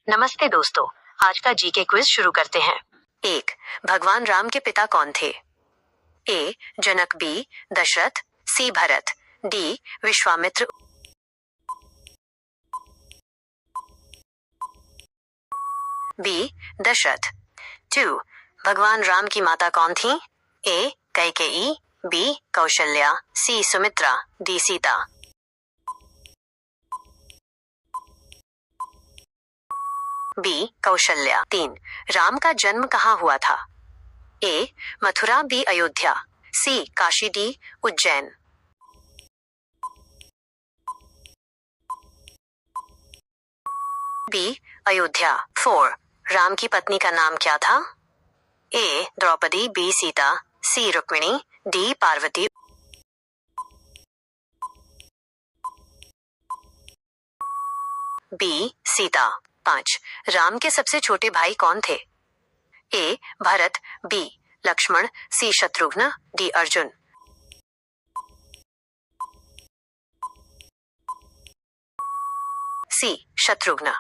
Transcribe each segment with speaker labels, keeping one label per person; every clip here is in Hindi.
Speaker 1: नमस्ते दोस्तों, आज का जीके क्विज शुरू करते हैं। 1. भगवान राम के पिता कौन थे? ए. जनक, बी. दशरथ, सी. भरत, डी. विश्वामित्र। बी. दशरथ। 2. भगवान राम की माता कौन थी? ए. कैकेयी, बी. कौशल्या, सी. सुमित्रा, डी. सीता। बी. कौशल्या। 3. राम का जन्म कहाँ हुआ था? ए. मथुरा, बी. अयोध्या, सी. काशी, डी. उज्जैन। बी. अयोध्या। 4. राम की पत्नी का नाम क्या था? ए. द्रौपदी, बी. सीता, सी. रुक्मिणी, डी. पार्वती। बी. सीता। 5. राम के सबसे छोटे भाई कौन थे? ए. भरत, बी. लक्ष्मण, सी. शत्रुघ्न, डी. अर्जुन। सी. शत्रुघ्न।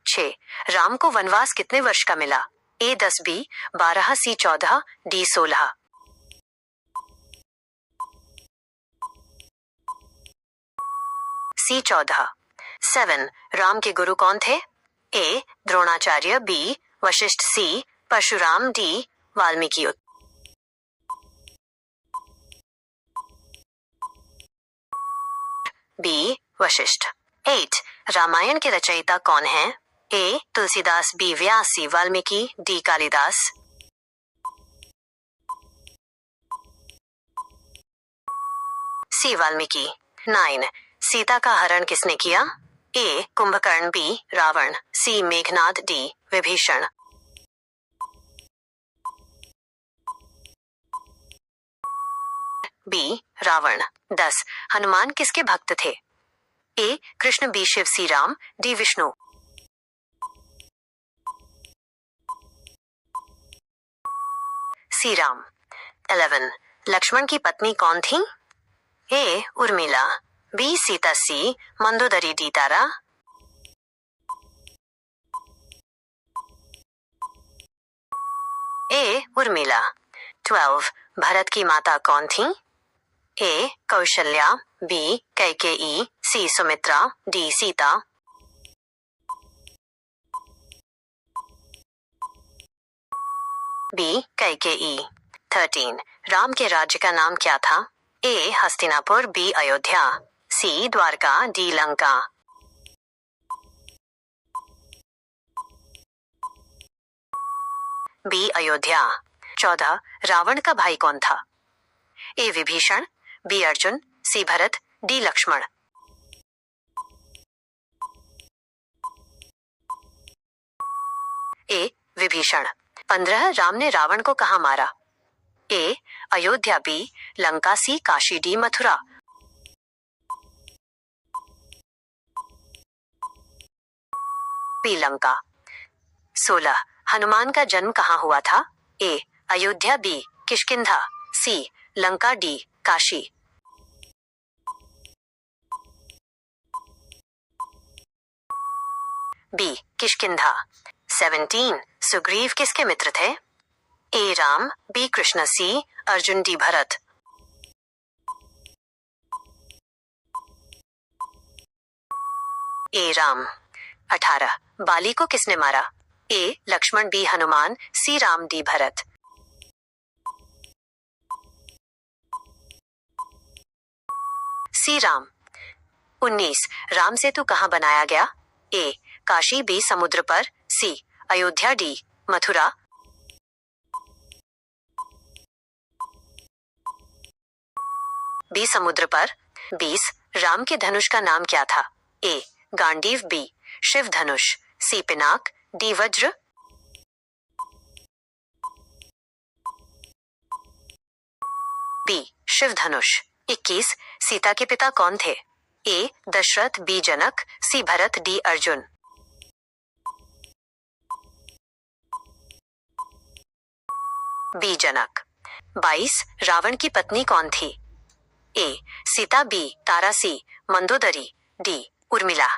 Speaker 1: 6. राम को वनवास कितने वर्ष का मिला? ए. 10, बी. 12, सी. 14, डी. 16। सी. 14। 7. राम के गुरु कौन थे? ए. द्रोणाचार्य, बी. वशिष्ठ, सी. परशुराम, डी. वाल्मीकि। बी. वशिष्ठ। 8. रामायण के रचयिता कौन हैं? ए. तुलसीदास, बी. व्यास, सी. वाल्मीकि, डी. कालिदास। सी. वाल्मीकि। 9. सीता का हरण किसने किया? ए. कुंभकर्ण, बी. रावण, सी. मेघनाद, डी. विभीषण। बी. रावण। 10. हनुमान किसके भक्त थे? ए. कृष्ण, बी. शिव, सी. राम, डी. विष्णु। सी. राम। 11. लक्ष्मण की पत्नी कौन थी? ए. उर्मिला, बी. सीता, सी. मंदोदरी, डी. तारा। ए. उर्मिला। 12. भरत की माता कौन थी? ए. कौशल्या, बी. कैकेयी, सी. सुमित्रा, डी. सीता। बी. कैकेयी। 13. राम के राज्य का नाम क्या था? ए. हस्तिनापुर, बी. अयोध्या, सी. द्वारका, डी. लंका। बी. अयोध्या। 14. रावण का भाई कौन था? ए. विभीषण, बी. अर्जुन, सी. भरत, डी. लक्ष्मण। ए. विभीषण। 15. राम ने रावण को कहाँ मारा? ए. अयोध्या, बी. लंका, सी. काशी, डी. मथुरा। बी. लंका। 16. हनुमान का जन्म कहाँ हुआ था? ए. अयोध्या, बी. किष्किंधा, सी. लंका, डी. काशी। बी. किष्किंधा। 17. सुग्रीव किसके मित्र थे? ए. राम, बी. कृष्ण, सी. अर्जुन, डी. भरत। ए. राम। 18. बाली को किसने मारा? ए. लक्ष्मण, बी. हनुमान, सी. राम, डी. भरत। सी. राम। 19. राम सेतु कहाँ बनाया गया? ए. काशी, बी. समुद्र पर, सी. अयोध्या, डी. मथुरा। बी. समुद्र पर। 20. राम के धनुष का नाम क्या था? ए. गांडीव, बी. शिव धनुष, सी. पिनाक, डी. वज्र। बी. शिव धनुष। 21. सीता के पिता कौन थे? ए. दशरथ, बी. जनक, सी. भरत, डी. अर्जुन। बी. जनक। 22. रावण की पत्नी कौन थी? ए. सीता, बी. तारा, सी. मंदोदरी, डी. उर्मिला।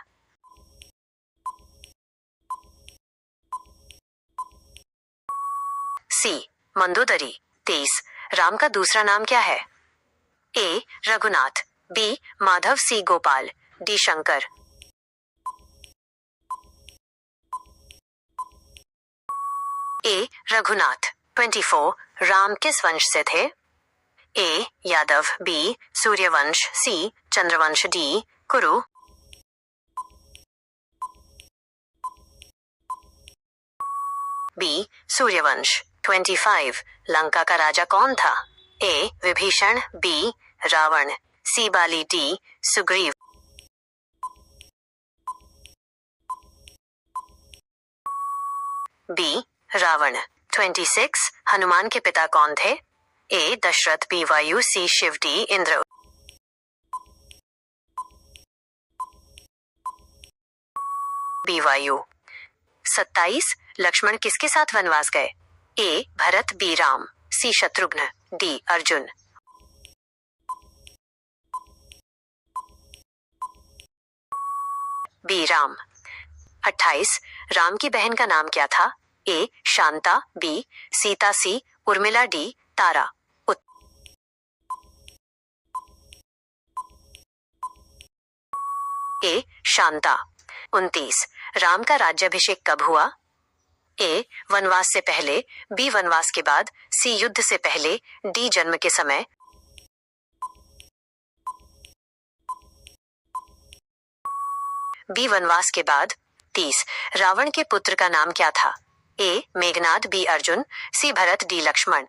Speaker 1: सी मंदोदरी। 23 राम का दूसरा नाम क्या है? ए रघुनाथ, बी माधव, सी गोपाल, डी शंकर। ए रघुनाथ। 24 राम किस वंश से थे? ए यादव, बी सूर्यवंश, सी चंद्रवंश, डी कुरु। बी सूर्यवंश। 25 लंका का राजा कौन था? ए विभीषण, बी रावण, सी बाली, डी सुग्रीव। बी रावण। 26 हनुमान के पिता कौन थे? ए दशरथ, बी वायु, सी शिव, डी इंद्र। बी वायु। 27 लक्ष्मण किसके साथ वनवास गए? ए भरत, बी राम, सी शत्रुघ्न, डी अर्जुन। बी राम। 28 राम की बहन का नाम क्या था? ए शांता, बी सीता, सी उर्मिला, डी तारा। ए शांता। 29 राम का राज्याभिषेक कब हुआ? ए वनवास से पहले, बी वनवास के बाद, सी युद्ध से पहले, डी जन्म के समय। बी वनवास के बाद। 30 रावण के पुत्र का नाम क्या था? ए मेघनाद, बी अर्जुन, सी भरत, डी लक्ष्मण।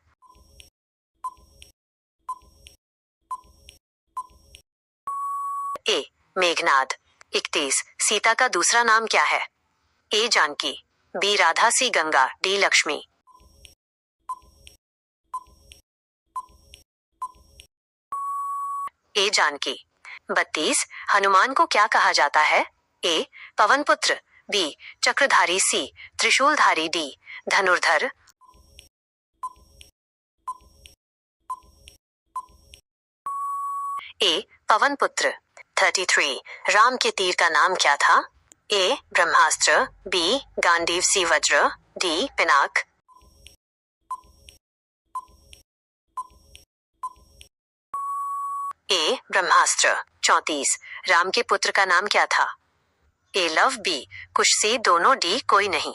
Speaker 1: ए मेघनाद। 31 सीता का दूसरा नाम क्या है? ए जानकी, बी राधा, सी गंगा, डी लक्ष्मी। ए जानकी। 32 हनुमान को क्या कहा जाता है? ए पवन पुत्र, बी चक्रधारी, सी त्रिशूलधारी, डी धनुर्धर। ए पवन पुत्र। 33 राम के तीर का नाम क्या था? ए ब्रह्मास्त्र, बी गांडीव, सी वज्र, डी पिनाक। ए ब्रह्मास्त्र। 34 राम के पुत्र का नाम क्या था? ए लव, बी कुश, सी दोनों, डी कोई नहीं।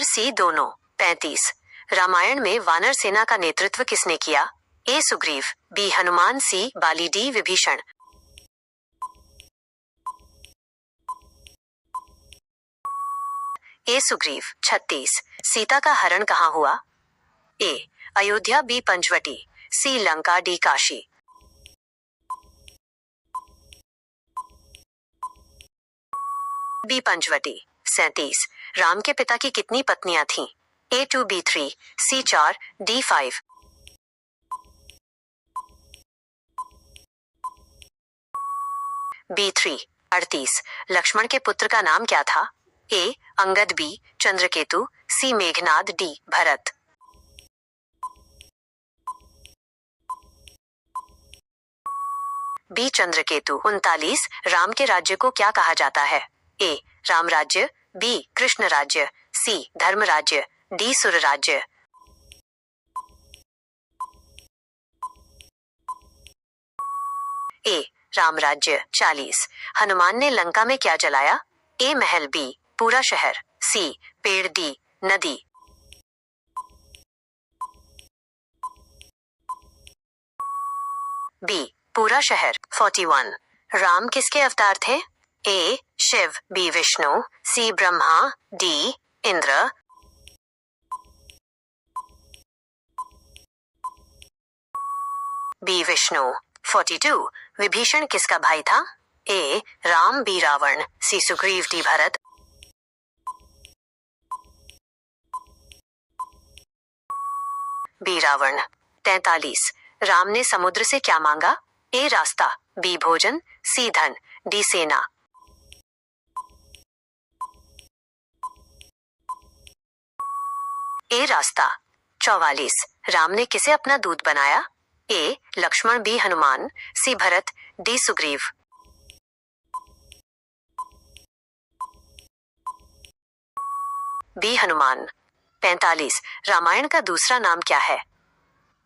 Speaker 1: सी दोनों। 35 रामायण में वानर सेना का नेतृत्व किसने किया? ए सुग्रीव, बी हनुमान, सी बाली, डी विभीषण। ए सुग्रीव। 36 सीता का हरण कहाँ हुआ? ए अयोध्या, बी पंचवटी, सी लंका, डी काशी। बी पंचवटी। 37 राम के पिता की कितनी पत्नियां थीं? ए 2, बी 3, सी 4, डी 5। बी 3। 38 लक्ष्मण के पुत्र का नाम क्या था? ए अंगद, बी चंद्रकेतु, सी मेघनाद, डी भरत। बी चंद्रकेतु। 39 राम के राज्य को क्या कहा जाता है? ए राम राज्य, बी कृष्ण राज्य, सी धर्म राज्य, डी सुर राज्य। ए राम राज्य। 40 हनुमान ने लंका में क्या जलाया? ए महल, बी पूरा शहर, सी पेड़, डी नदी। बी पूरा शहर। 41 राम किसके अवतार थे? ए शिव, बी विष्णु, सी ब्रह्मा, डी इंद्र। बी विष्णु। 42 विभीषण किसका भाई था? ए राम, बी रावण, सी सुग्रीव, डी भरत। बी रावण। 43 राम ने समुद्र से क्या मांगा? ए रास्ता, बी भोजन, सी धन, डी सेना। ए रास्ता। 44 राम ने किसे अपना दूत बनाया? ए लक्ष्मण, बी हनुमान, सी भरत, डी सुग्रीव। बी हनुमान। 45 रामायण का दूसरा नाम क्या है?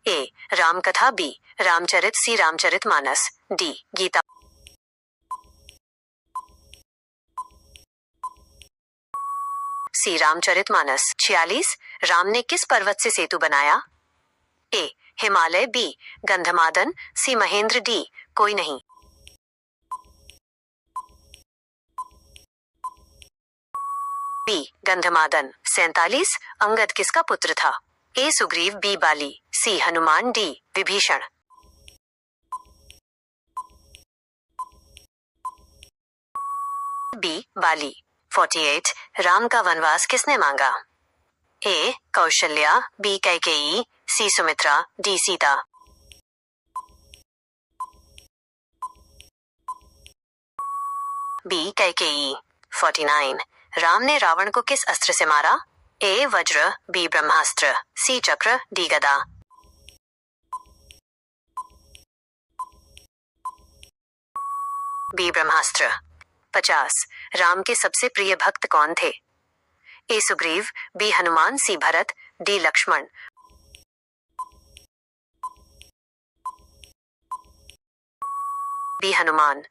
Speaker 1: ए रामकथा, बी रामचरित, सी रामचरितमानस, डी गीता। सी रामचरितमानस। 46 राम ने किस पर्वत से सेतु बनाया? ए हिमालय, बी गंधमादन, सी महेंद्र, डी कोई नहीं। बी गंधमादन। 47 अंगद किसका पुत्र था? ए सुग्रीव, बी बाली, सी हनुमान, डी विभीषण। बी बाली। 48 राम का वनवास किसने मांगा? ए कौशल्या, बी कैकेयी, सी सुमित्रा, डी सीता। बी कैकेयी। 49 राम ने रावण को किस अस्त्र से मारा? ए वज्र, बी ब्रह्मास्त्र, सी चक्र, डी गदा। बी ब्रह्मास्त्र। 50 राम के सबसे प्रिय भक्त कौन थे? ए सुग्रीव, बी हनुमान, सी भरत, डी लक्ष्मण। बी हनुमान।